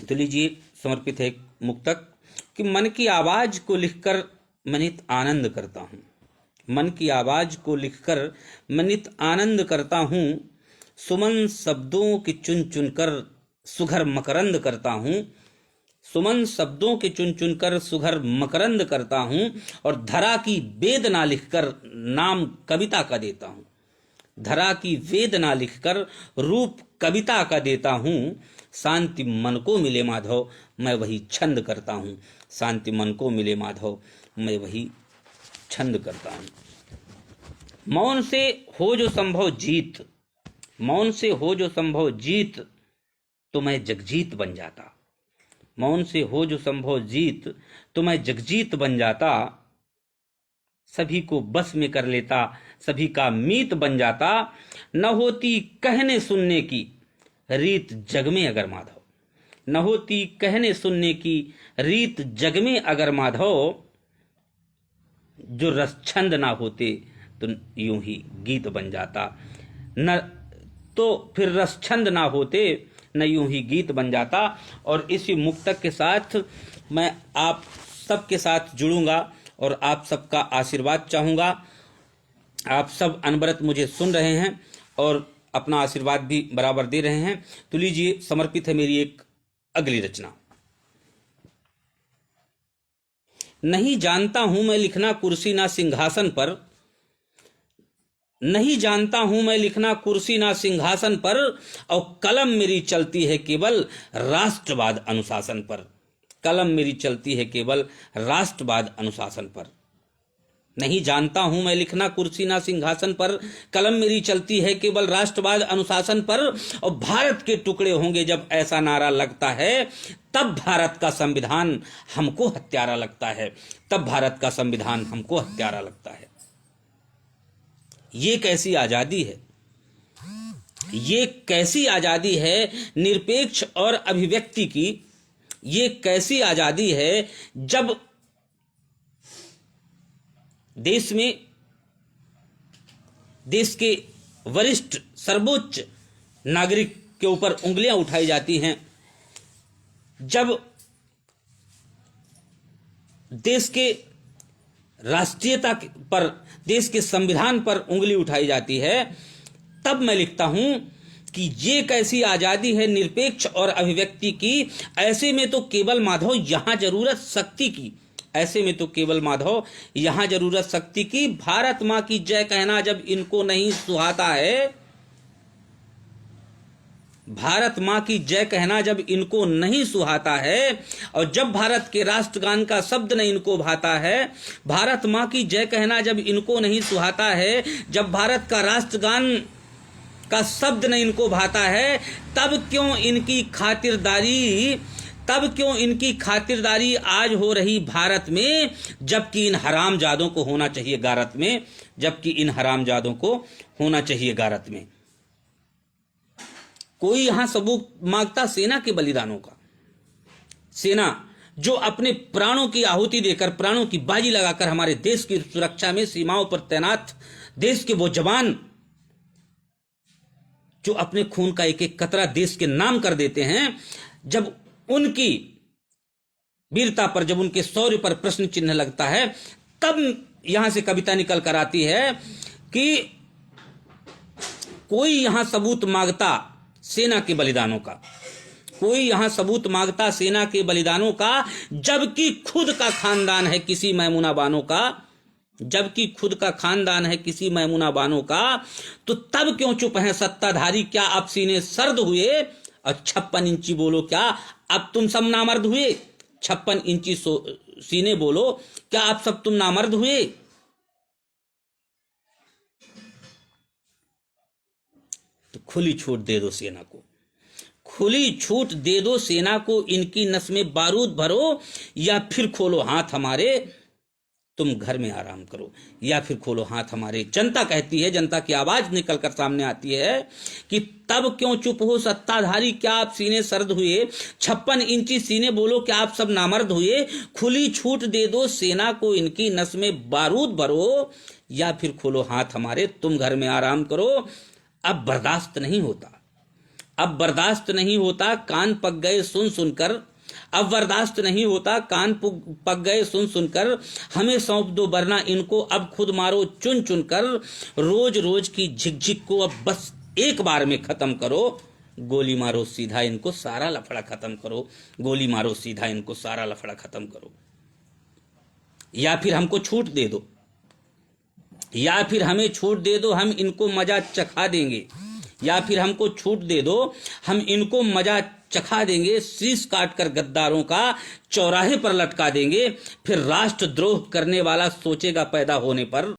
तो लीजिए समर्पित है एक मुक्तक कि मन की आवाज को लिखकर मैं नित आनंद करता हूँ। मन की आवाज को लिखकर मैं नित आनंद करता हूँ। सुमन शब्दों की चुन चुनकर सुघर मकरंद करता हूँ। सुमन शब्दों के चुन चुनकर सुघर मकरंद करता हूँ और धरा की वेदना लिखकर नाम कविता का देता हूँ। धरा की वेदना लिखकर रूप कविता का देता हूँ। शांति मन को मिले माधव मैं वही छंद करता हूँ। शांति मन को मिले माधव मैं वही छंद करता हूँ। मौन से हो जो संभव जीत, मौन से हो जो संभव जीत तो मैं जगजीत बन जाता। मौन से हो जो संभव जीत तो मैं जगजीत बन जाता। सभी को बस में कर लेता, सभी का मीत बन जाता। न होती कहने सुनने की रीत जग में अगर माधव, न होती कहने सुनने की रीत जग में अगर माधव। जो रस छंद ना होते तो यूं ही गीत बन जाता। न तो फिर रस छंद ना होते न यूं ही गीत बन जाता। और इसी मुक्तक के साथ मैं आप सबके साथ जुड़ूंगा और आप सबका आशीर्वाद चाहूँगा। आप सब अनवरत मुझे सुन रहे हैं और अपना आशीर्वाद भी बराबर दे रहे हैं। तो लीजिए समर्पित है मेरी एक अगली रचना। नहीं जानता हूं मैं लिखना कुर्सी ना सिंहासन पर, नहीं जानता हूं मैं लिखना कुर्सी ना सिंहासन पर, और कलम मेरी चलती है केवल राष्ट्रवाद अनुशासन पर। कलम मेरी चलती है केवल राष्ट्रवाद अनुशासन पर। नहीं जानता हूं मैं लिखना कुर्सी ना सिंहासन पर, कलम मेरी चलती है केवल राष्ट्रवाद अनुशासन पर। और भारत के टुकड़े होंगे जब ऐसा नारा लगता है, तब भारत का संविधान हमको हत्यारा लगता है। तब भारत का संविधान हमको हत्यारा लगता है। ये कैसी आजादी है, ये कैसी आजादी है निरपेक्ष और अभिव्यक्ति की। ये कैसी आजादी है जब देश में देश के वरिष्ठ सर्वोच्च नागरिक के ऊपर उंगलियां उठाई जाती हैं, जब देश के राष्ट्रीयता पर, देश के संविधान पर उंगली उठाई जाती है। तब मैं लिखता हूं कि ये कैसी आजादी है निरपेक्ष और अभिव्यक्ति की। ऐसे में तो केवल माधव यहां जरूरत शक्ति की, ऐसे में तो केवल माधव यहां जरूरत शक्ति की। भारत मां की जय कहना जब इनको नहीं सुहाता है, भारत मां की जय कहना जब इनको नहीं सुहाता है, और जब भारत के राष्ट्रगान का शब्द न इनको भाता है, भारत मां की जय कहना जब इनको नहीं सुहाता है, जब भारत का राष्ट्रगान का शब्द न इनको भाता है, तब क्यों इनकी खातिरदारी, तब क्यों इनकी खातिरदारी आज हो रही भारत में, जबकि इन हरामजादों को होना चाहिए गारत में, जबकि इन हरामजादों को होना चाहिए गारत में। कोई यहां सबूत मांगता सेना के बलिदानों का, सेना जो अपने प्राणों की आहुति देकर, प्राणों की बाजी लगाकर हमारे देश की सुरक्षा में सीमाओं पर तैनात देश के वो जवान जो अपने खून का एक एक कतरा देश के नाम कर देते हैं, जब उनकी वीरता पर, जब उनके शौर्य पर प्रश्न चिन्ह लगता है, तब यहां से कविता निकल कर आती है कि कोई यहां सबूत मांगता सेना के बलिदानों का, कोई यहां सबूत मांगता सेना के बलिदानों का, जबकि खुद का खानदान है किसी मैमुना बानो का, जबकि खुद का खानदान है किसी मैमुना बानो का। तो तब क्यों चुप हैं सत्ताधारी, क्या अब सीने सर्द हुए? और 56 इंची बोलो क्या अब तुम सब नामर्द हुए? 56 इंची सीने बोलो क्या अब सब तुम नामर्द हुए? तो खुली छूट दे दो सेना को, खुली छूट दे दो सेना को, इनकी नस में बारूद भरो, या फिर खोलो हाथ हमारे तुम घर में आराम करो, या फिर खोलो हाथ हमारे। जनता कहती है, जनता की आवाज निकलकर सामने आती है कि तब क्यों चुप हो सत्ताधारी, क्या आप सीने सर्द हुए? 56 इंची सीने बोलो क्या आप सब नामर्द हुए? खुली छूट दे दो सेना को, इनकी नस में बारूद भरो, या फिर खोलो हाथ हमारे तुम घर में आराम करो। अब बर्दाश्त नहीं होता, अब बर्दाश्त नहीं होता कान पक गए सुन सुनकर, अब बर्दाश्त नहीं होता कान पक गए सुन सुनकर, हमें सौंप दो वरना इनको अब खुद मारो चुन चुन कर, रोज रोज की झिकझिक को अब बस एक बार में खत्म करो, गोली मारो सीधा इनको सारा लफड़ा खत्म करो, गोली मारो सीधा इनको सारा लफड़ा खत्म करो। या फिर हमको छूट दे दो, या फिर हमें छूट दे दो, हम इनको मजा चखा देंगे, या फिर हमको छूट दे दो, हम इनको मजा चखा देंगे, शीश काट कर गद्दारों का चौराहे पर लटका देंगे, फिर राष्ट्रद्रोह करने वाला सोचेगा पैदा होने पर